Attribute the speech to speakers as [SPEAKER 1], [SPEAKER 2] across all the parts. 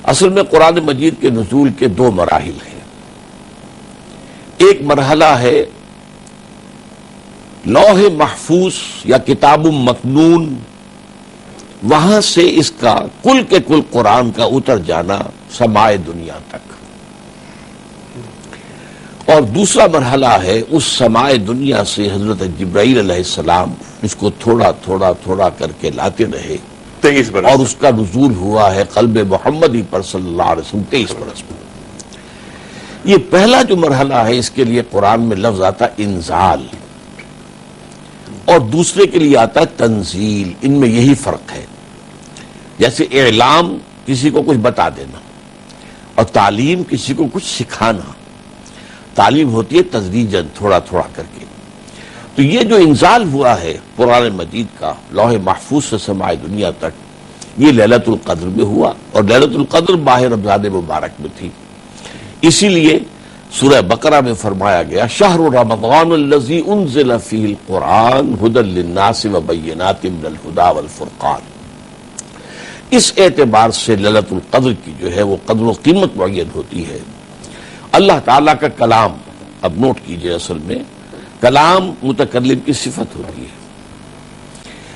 [SPEAKER 1] اصل میں قرآن مجید کے نزول کے دو مراحل ہیں. ایک مرحلہ ہے لوح محفوظ یا کتاب مکنون، وہاں سے اس کا کل کے کل قرآن کا اتر جانا سماع دنیا تک، اور دوسرا مرحلہ ہے اس سماع دنیا سے حضرت جبرائیل علیہ السلام اس کو تھوڑا تھوڑا تھوڑا کر کے لاتے رہے،
[SPEAKER 2] 23 برس،
[SPEAKER 1] اور اس کا نزول ہوا ہے قلب محمدی پر صلی اللہ علیہ وسلم 23 برس میں. یہ پہلا جو مرحلہ ہے اس کے لیے قرآن میں لفظ آتا انزال، اور دوسرے کے لیے آتا ہے تنزیل. ان میں یہی فرق ہے. جیسے اعلام کسی کو کچھ بتا دینا، اور تعلیم کسی کو کچھ سکھانا. تعلیم ہوتی ہے تدریجاً، تھوڑا تھوڑا کر کے. تو یہ جو انزال ہوا ہے قرآن مجید کا لوح محفوظ سے سماع دنیا تک، یہ لیلۃ القدر میں ہوا، اور لیلۃ القدر ماہ رمضان مبارک میں تھی. اسی لیے سورہ بقرہ میں فرمایا گیا شہر رمضان الذی انزل فیہ القرآن ھدی للناس وبینات من الھدی والفرقان. اس اعتبار سے لیلۃ القدر کی جو ہے وہ قدر و قیمت معین ہوتی ہے. اللہ تعالیٰ کا کلام، اب نوٹ کیجئے، اصل میں کلام متکلم کی صفت ہوتی ہے.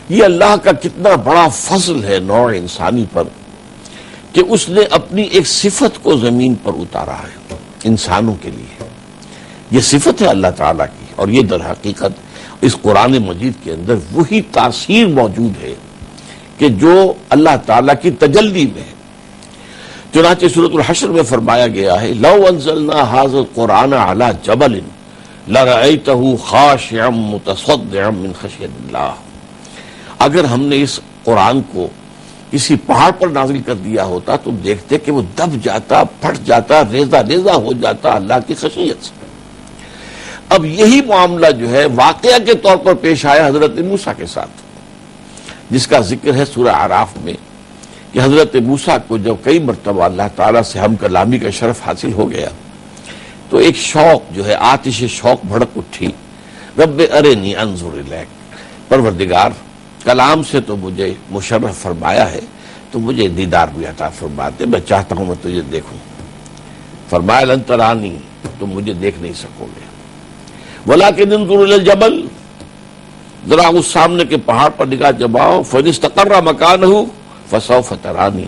[SPEAKER 1] یہ اللہ کا کتنا بڑا فضل ہے نوع انسانی پر کہ اس نے اپنی ایک صفت کو زمین پر اتارا ہے انسانوں کے لیے. یہ صفت ہے اللہ تعالیٰ کی، اور یہ در حقیقت اس قرآن مجید کے اندر وہی تاثیر موجود ہے کہ جو اللہ تعالیٰ کی تجلی میں ہے. چنانچہ سورۃ الحشر میں فرمایا گیا ہے لو انزلنا ھذا القرآن علی جبل لرأیتہ خاشعا متصدعا من خشیۃ اللہ. اگر ہم نے اس قرآن کو کسی پہاڑ پر نازل کر دیا ہوتا تو دیکھتے کہ وہ دب جاتا، پھٹ جاتا، ریزہ ریزہ ہو جاتا اللہ کی خشیت سے. اب یہی معاملہ جو ہے واقعہ کے طور پر پیش آیا حضرت موسیٰ کے ساتھ، جس کا ذکر ہے سورہ اعراف میں کہ حضرت موسیٰ کو جب کئی مرتبہ اللہ تعالیٰ سے ہم کلامی کا شرف حاصل ہو گیا تو ایک شوق جو ہے، آتش شوق بھڑک اٹھی. رب ارنی انظر الیک، پروردگار کلام سے تو مجھے مشرف فرمایا ہے تو مجھے دیدار بھی عطا فرما دے، میں چاہتا ہوں میں تجھے دیکھوں. فرمایا لن ترانی، تم مجھے دیکھ نہیں سکو گے. ولکن انظر الی الجبل، ذرا اس سامنے کے پہاڑ پر نگاہ جماؤ. فإن استقر مکانہ فسوف ترانی،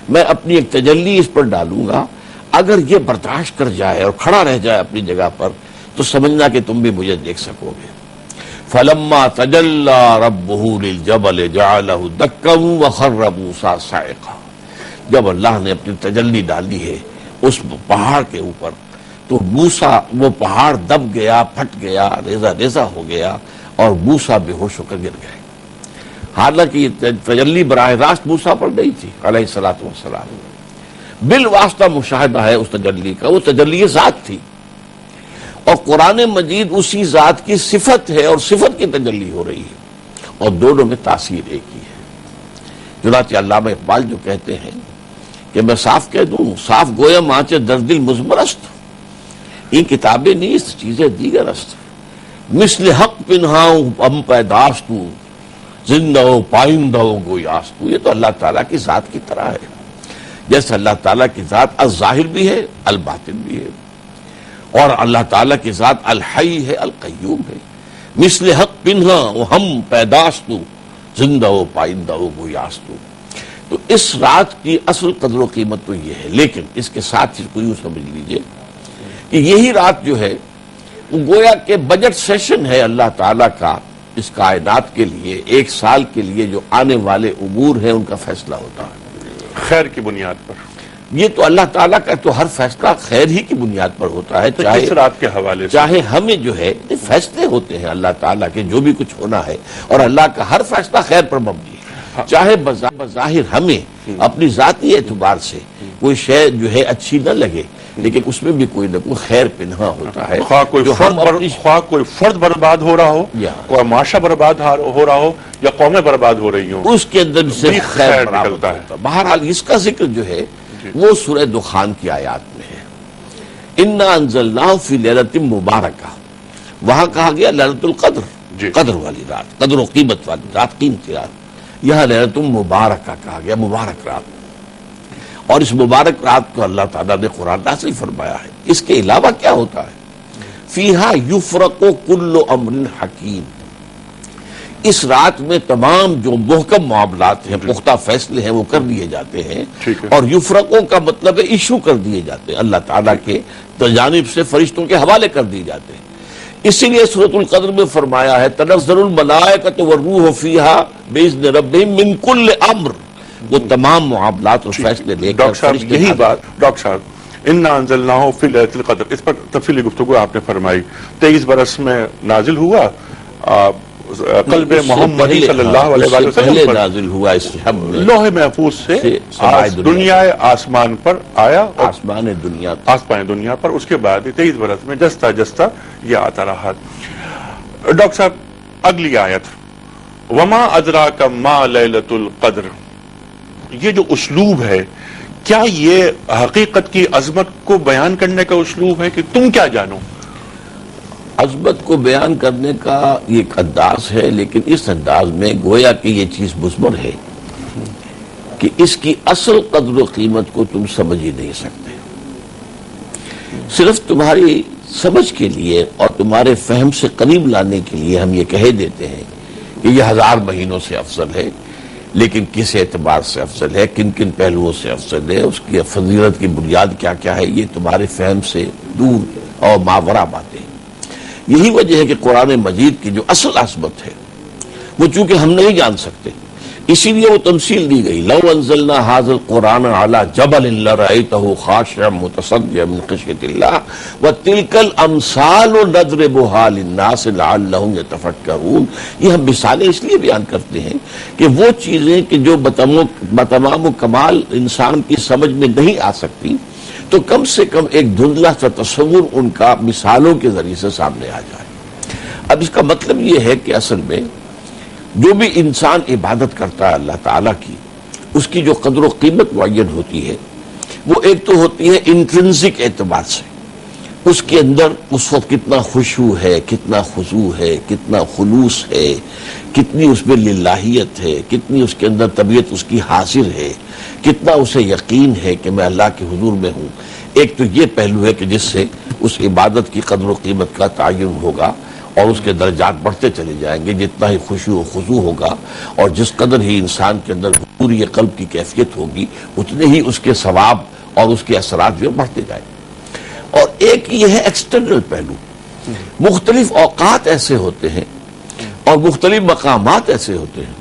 [SPEAKER 1] میں اپنی ایک تجلی اس پر ڈالوں گا، اگر یہ برداشت کر جائے اور کھڑا رہ جائے اپنی جگہ پر تو سمجھنا کہ تم بھی مجھے دیکھ سکو گے. فلما تجلی ربہ للجبل جعلہ دکا وخر موسیٰ صعقا. جب اللہ نے اپنی تجلی ڈالی ہے اس پہاڑ کے اوپر تو موسیٰ، وہ پہاڑ دب گیا، پھٹ گیا، ریزہ ریزہ ہو گیا، اور موسیٰ بے ہوش ہو کر گر گئے. حالانکہ یہ تجلی براہ راست موسیٰ پر نہیں تھی علیہ الصلوۃ والسلام، بالواسطہ مشاہدہ ہے اس تجلی کا. وہ تجلی ذات تھی، اور قرآن مجید اسی ذات کی صفت ہے اور صفت کی تجلی ہو رہی ہے، اور دونوں میں تاثیر ایک ہی ہے. چنانچہ علامہ اقبال جو کہتے ہیں کہ میں صاف کہہ دوں، صاف گویم آنچے در دل مزمرست، یہ کتابیں نیست چیزیں دیگر است. مثل حق پنہاؤں ہم پیداستوں زندہ و پائندہ و گویاستوں. یہ تو اللہ تعالیٰ کی ذات کی طرح ہے، جیسے اللہ تعالیٰ کی ذات الظاہر بھی ہے، الباطن بھی ہے، اور اللہ تعالیٰ کی ذات الحی ہے، القیوم ہے. مثل حق پنہا و ہم پیداستوں زندہ و پائندہ و گویاستوں. تو اس رات کی اصل قدر و قیمت تو یہ ہے. لیکن اس کے ساتھ اس کو یوں سمجھ لیجئے کہ یہی رات جو ہے وہ گویا کہ بجٹ سیشن ہے اللہ تعالیٰ کا اس کائنات کے لیے. ایک سال کے لیے جو آنے والے امور ہیں ان کا فیصلہ ہوتا ہے
[SPEAKER 2] خیر کی بنیاد پر.
[SPEAKER 1] یہ تو اللہ تعالیٰ کا تو ہر فیصلہ خیر ہی کی بنیاد پر ہوتا ہے.
[SPEAKER 2] کس رات کے حوالے سے
[SPEAKER 1] چاہے ہمیں جو ہے فیصلے ہوتے ہیں اللہ تعالیٰ کے جو بھی کچھ ہونا ہے، اور اللہ کا ہر فیصلہ خیر پر مبنی ہے. چاہے بظاہر ہمیں اپنی ذاتی اعتبار سے کوئی شے جو ہے اچھی نہ لگے، لیکن اس میں بھی کوئی نہ کوئی خیر پنہا ہوتا ہے.
[SPEAKER 2] خواہ کوئی فرد برباد ہو رہا ہو، کوئی معاشرہ برباد ہو رہا ہو، یا قومیں برباد ہو رہی ہوں،
[SPEAKER 1] اس کے اندر سے خیر نکلتا ہے. بہرحال اس کا ذکر جو ہے وہ سورہ دخان کی آیات میں ہے. انا انزلناہ فی لیلۃ مبارکہ، وہاں کہا گیا لیلۃ القدر، قدر والی رات، قدر و قیمت والی رات، قیمتی رات. یہاں لیلۃ مبارکہ کہا گیا، مبارک رات. اور اس مبارک رات کو اللہ تعالیٰ نے قرآن نازل فرمایا ہے. اس کے علاوہ کیا ہوتا ہے؟ فیہا یفرق کل امر حکیم. اس رات میں تمام جو محکم معاملات ہیں، پختہ فیصلے ہیں، وہ کر دیے جاتے ہیں. اور یفرقوں کا مطلب ہے ایشو کر دیے جاتے ہیں، اللہ تعالیٰ کے جانب سے فرشتوں کے حوالے کر دیے جاتے ہیں. اسی لیے سورۃ القدر میں فرمایا ہے تنزل الملائکۃ والروح فیہا بإذن ربہم من کل امر. وہ تمام معاملات اور فیصلے لے کر
[SPEAKER 2] ڈاکٹر صاحب یہی بات، ڈاکٹر صاحب انا انزلناہ فی لیلۃ القدر، اس پر تفصیلی گفتگو آپ نے فرمائی. 23 برس میں نازل ہوا قلب محمدی صلی اللہ علیہ وسلم
[SPEAKER 1] پہلے نازل ہوا اس شب میں
[SPEAKER 2] لوح محفوظ سے دنیا آسمان پر آیا،
[SPEAKER 1] آسمان
[SPEAKER 2] دنیا پر. اس کے بعد 23 برس میں جستا جستا یہ آتا رہا. ڈاکٹر صاحب اگلی آیت وما ادراک ما لیلۃ القدر، یہ جو اسلوب ہے کیا یہ حقیقت کی عظمت کو بیان کرنے کا اسلوب ہے کہ تم کیا جانو؟
[SPEAKER 1] عظمت کو بیان کرنے کا ایک انداز ہے، لیکن اس انداز میں گویا کہ یہ چیز مثبت ہے کہ اس کی اصل قدر و قیمت کو تم سمجھ ہی نہیں سکتے. صرف تمہاری سمجھ کے لیے اور تمہارے فہم سے قریب لانے کے لیے ہم یہ کہہ دیتے ہیں کہ یہ 1000 مہینوں سے افضل ہے. لیکن کس اعتبار سے افضل ہے، کن کن پہلوؤں سے افضل ہے، اس کی فضیلت کی بنیاد کیا کیا ہے، یہ تمہارے فہم سے دور اور ماورا باتیں. یہی وجہ ہے کہ قرآن مجید کی جو اصل عظمت ہے وہ چونکہ ہم نہیں جان سکتے، اسی لیے وہ تمثیل دی گئی. لو انزلنا ھذا القرآن علی جبل لرأیتہ خاشعا متصدعا من خشیۃ اللہ وتلک الامثال نضربها للناس لعلہم یتفکرون. یہ ہم مثالیں اس لیے بیان کرتے ہیں کہ وہ چیزیں کہ جو بتمام و کمال انسان کی سمجھ میں نہیں آ سکتی تو کم سے کم ایک دھندلا سا تصور ان کا مثالوں کے ذریعے سے سامنے آ جائے. اب اس کا مطلب یہ ہے کہ اصل میں جو بھی انسان عبادت کرتا ہے اللہ تعالیٰ کی، اس کی جو قدر و قیمت معین ہوتی ہے وہ ایک تو ہوتی ہے انٹرنسک اعتبار سے، اس کے اندر اس وقت کتنا خشوع ہے، کتنا خضوع ہے، کتنا خلوص ہے، کتنی اس میں للہیت ہے، کتنی اس کے اندر طبیعت اس کی حاضر ہے، کتنا اسے یقین ہے کہ میں اللہ کے حضور میں ہوں. ایک تو یہ پہلو ہے کہ جس سے اس عبادت کی قدر و قیمت کا تعین ہوگا اور اس کے درجات بڑھتے چلے جائیں گے جتنا ہی خشوع و خضوع ہوگا، اور جس قدر ہی انسان کے اندر پوری قلب کی کیفیت ہوگی اتنے ہی اس کے ثواب اور اس کے اثرات جو بڑھتے جائیں. اور ایک یہ ہے ایکسٹرنل پہلو، مختلف اوقات ایسے ہوتے ہیں اور مختلف مقامات ایسے ہوتے ہیں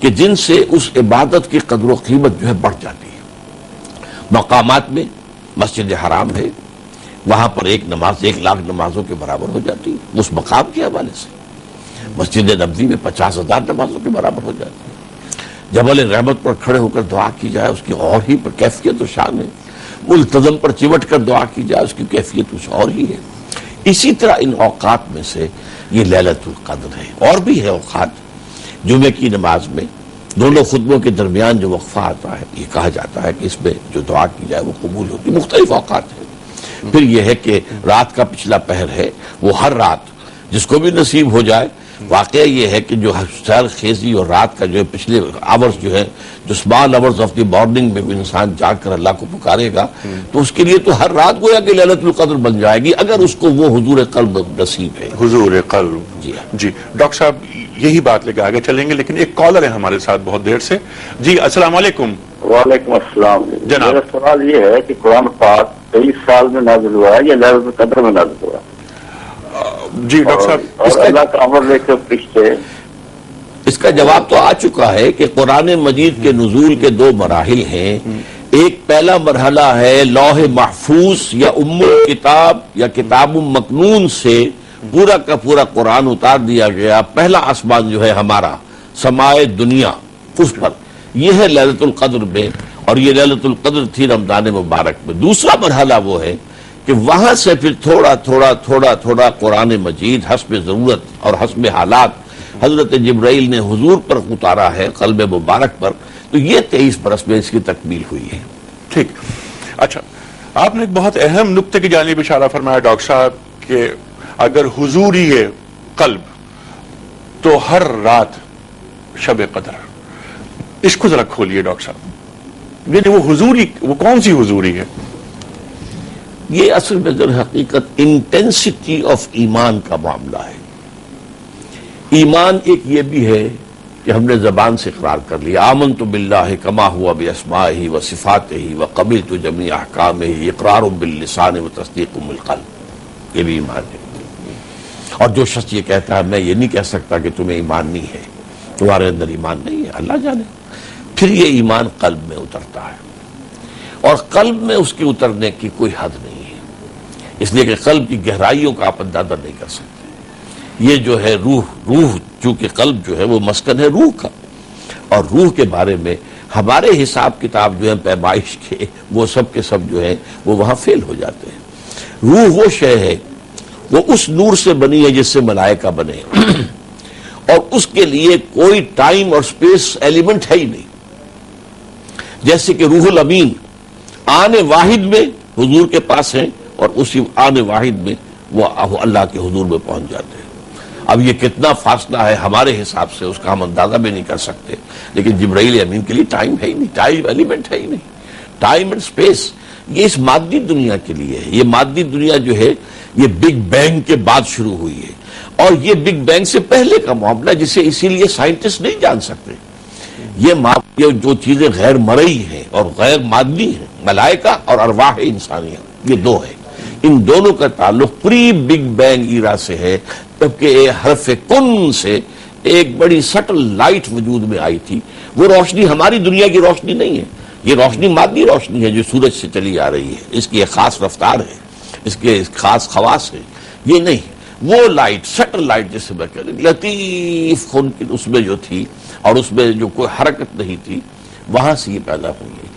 [SPEAKER 1] کہ جن سے اس عبادت کی قدر و قیمت جو ہے بڑھ جاتی ہے. مقامات میں مسجد حرام ہے، وہاں پر ایک نماز 1,00,000 نمازوں کے برابر ہو جاتی ہے اس مقام کے حوالے سے. مسجد نبوی میں 50,000 نمازوں کے برابر ہو جاتی ہے. جبل رحمت پر کھڑے ہو کر دعا کی جائے اس کی اور ہی پر کیفیت و شان ہے. ملتزم پر چمٹ کر دعا کی جائے اس کی کیفیت کچھ اور ہی ہے. اسی طرح ان اوقات میں سے یہ لیلۃ القدر ہے. اور بھی ہے اوقات، جمعے کی نماز میں دونوں خطبوں کے درمیان جو وقفہ آتا ہے یہ کہا جاتا ہے کہ اس میں جو دعا کی جائے وہ قبول ہوتی. مختلف اوقات ہیں. پھر یہ ہے کہ رات کا پچھلا پہر ہے، وہ ہر رات جس کو بھی نصیب ہو جائے. واقعہ یہ ہے کہ جو سحر خیزی اور رات کا جو پچھلے آورز جو ہے، جو small hours of the morning میں انسان جاگ کر اللہ کو پکارے گا تو اس کے لیے تو ہر رات گویا کہ لیلۃ القدر بن جائے گی اگر اس کو وہ حضور قلب نصیب ہے.
[SPEAKER 2] حضور قلب. جی ڈاکٹر صاحب یہی بات لے کے آگے چلیں گے، لیکن ایک کالر ہے ہمارے ساتھ بہت دیر سے. جی السلام علیکم.
[SPEAKER 3] وعلیکم السلام.
[SPEAKER 2] جناب
[SPEAKER 3] میرا سوال یہ ہے کہ قرآن پاک 23 سال میں نازل ہوا ہے یا لیلۃ القدر میں نازل ہوا؟
[SPEAKER 2] جی ڈاکٹر صاحب
[SPEAKER 3] اور اللہ کا امر لے کے پیچھے
[SPEAKER 1] اس کا جواب تو آ چکا ہے کہ قرآن مجید کے نزول کے 2 مراحل ہیں. ایک پہلا مرحلہ ہے لوح محفوظ یا ام کتاب یا کتاب مکنون سے پورا کا پورا قرآن اتار دیا گیا. پہلا آسمان جو ہے ہمارا سمائے دنیا، اس پر یہ ہے لیلۃ القدر میں، اور یہ لیلۃ القدر تھی رمضان مبارک میں. دوسرا مرحلہ وہ ہے کہ وہاں سے پھر تھوڑا تھوڑا قرآن مجید حسب ضرورت اور حسب حالات حضرت جبرائیل نے حضور پر اتارا ہے، قلب مبارک پر. تو یہ 23 برس میں اس کی تکمیل ہوئی ہے.
[SPEAKER 2] ٹھیک. اچھا، آپ نے ایک بہت اہم نقطے کی جانب اشارہ فرمایا ڈاکٹر صاحب کہ اگر حضوری قلب تو ہر رات شب قدر. اس کو ذرا کھولیے ڈاکٹر صاحب. یعنی وہ حضوری، وہ کون سی حضوری ہے؟
[SPEAKER 1] یہ اصل میں در حقیقت انٹینسٹی آف ایمان کا معاملہ ہے. ایمان ایک یہ بھی ہے کہ ہم نے زبان سے اقرار کر لیا آمنت باللہ کما ہوا باسمائہ و صفاتہ و قبلت جمیع احکامہ اقرار باللسان و تصدیق بالقلب، یہ بھی ایمان ہے. اور جو شخص یہ کہتا ہے میں یہ نہیں کہہ سکتا کہ تمہیں ایمان نہیں ہے، تمہارے اندر ایمان نہیں ہے، اللہ جانے، پھر یہ ایمان قلب میں اترتا ہے. اور قلب میں اس کے اترنے کی کوئی حد نہیں ہے، اس لیے کہ قلب کی گہرائیوں کا آپ اندازہ نہیں کر سکتے. یہ جو ہے روح چونکہ قلب جو ہے وہ مسکن ہے روح کا، اور روح کے بارے میں ہمارے حساب کتاب جو ہے پیمائش کے وہ سب کے سب جو ہیں وہ وہاں فیل ہو جاتے ہیں. روح وہ شے ہے، وہ اس نور سے بنی ہے جس سے ملائکہ بنے، اور اس کے لیے کوئی ٹائم اور سپیس ایلیمنٹ ہے ہی نہیں. جیسے کہ روح الامین آنے واحد میں حضور کے پاس ہیں، اور اسی آنے واحد میں وہ اللہ کے حضور میں پہنچ جاتے ہیں. اب یہ کتنا فاصلہ ہے ہمارے حساب سے اس کا ہم اندازہ بھی نہیں کر سکتے، لیکن جبرائیل امین کے لیے ٹائم ہے ہی نہیں، ٹائم ایلیمنٹ ہے ہی نہیں. ٹائم اینڈ سپیس یہ اس مادی دنیا کے لیے ہے. یہ مادی دنیا جو ہے یہ بگ بینگ کے بعد شروع ہوئی ہے، اور یہ بگ بینگ سے پہلے کا معاملہ جسے اسی لیے سائنٹسٹ نہیں جان سکتے. یہ جو چیزیں غیر مرئی ہیں اور غیر مادی ہیں، ملائکہ اور ارواح انسانیہ، یہ دو ہیں. ان دونوں کا تعلق پری بگ بینگ ایرا سے ہے، جبکہ حرف کن سے ایک بڑی سٹل لائٹ وجود میں آئی تھی. وہ روشنی ہماری دنیا کی روشنی نہیں ہے، یہ روشنی مادی روشنی ہے جو سورج سے چلی آ رہی ہے. اس کی ایک خاص رفتار ہے، اس کے خاص خواص ہے. یہ نہیں، وہ لائٹ سٹل لائٹ جسے میں کہہ رہی لطیف خون کی اس میں جو تھی، اور اس میں جو کوئی حرکت نہیں تھی، وہاں سے یہ پیدا ہوئی ہے.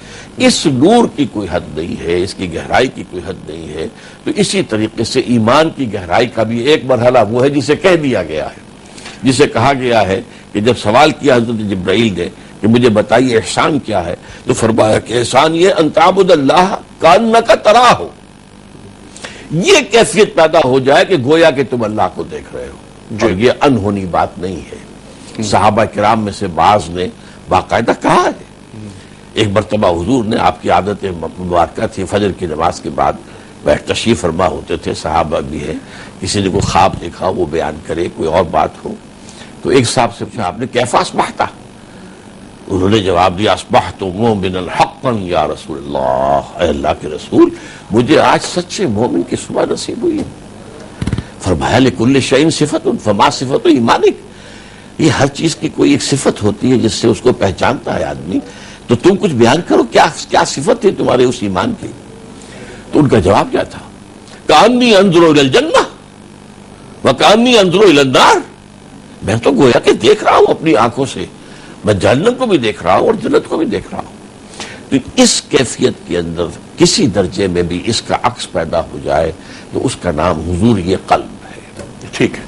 [SPEAKER 1] اس نور کی کوئی حد نہیں ہے، اس کی گہرائی کی کوئی حد نہیں ہے. تو اسی طریقے سے ایمان کی گہرائی کا بھی ایک مرحلہ وہ ہے جسے کہہ دیا گیا ہے، جسے کہا گیا ہے کہ جب سوال کیا حضرت جبرائیل نے کہ مجھے بتائیے احسان کیا ہے، تو فرمایا کہ احسان یہ ان تعبد اللہ کانک تراہ، یہ کیفیت پیدا ہو جائے کہ گویا کہ تم اللہ کو دیکھ رہے ہو. اور یہ انہونی بات نہیں ہے. صحابہ کرام میں سے بعض نے باقاعدہ کہا ہے. ایک مرتبہ حضور نے، آپ کی عادت مبارکہ تھی فجر کی نماز کے بعد تشریف فرما ہوتے تھے، صحابہ بھی ہے، کسی نے کوئی خواب دیکھا وہ بیان کرے، کوئی اور بات ہو. تو ایک صاحب سے پوچھا آپ نے کیف اصبحت؟ انہوں نے جواب دیا اصبحت مومنا حقا یا رسول اللہ، اے اللہ کے رسول مجھے آج سچے مومن کی صبح نصیب ہوئی. فرمایا لکل شیء صفت فما صفت ایمانک، یہ ہر چیز کی کوئی ایک صفت ہوتی ہے جس سے اس کو پہچانتا ہے آدمی. تو تم کچھ بیان کرو، کیا صفت تھی تمہارے اس ایمان کی؟ تو ان کا جواب کیا تھا؟ کأنی انظر الی الجنہ وکأنی انظر الی النار، میں تو گویا کہ دیکھ رہا ہوں اپنی آنکھوں سے، میں جہنم کو بھی دیکھ رہا ہوں اور جنت کو بھی دیکھ رہا ہوں. تو اس کیفیت کے اندر کسی درجے میں بھی اس کا عکس پیدا ہو جائے تو اس کا نام حضور یہ قلب ہے.
[SPEAKER 2] ٹھیک ہے.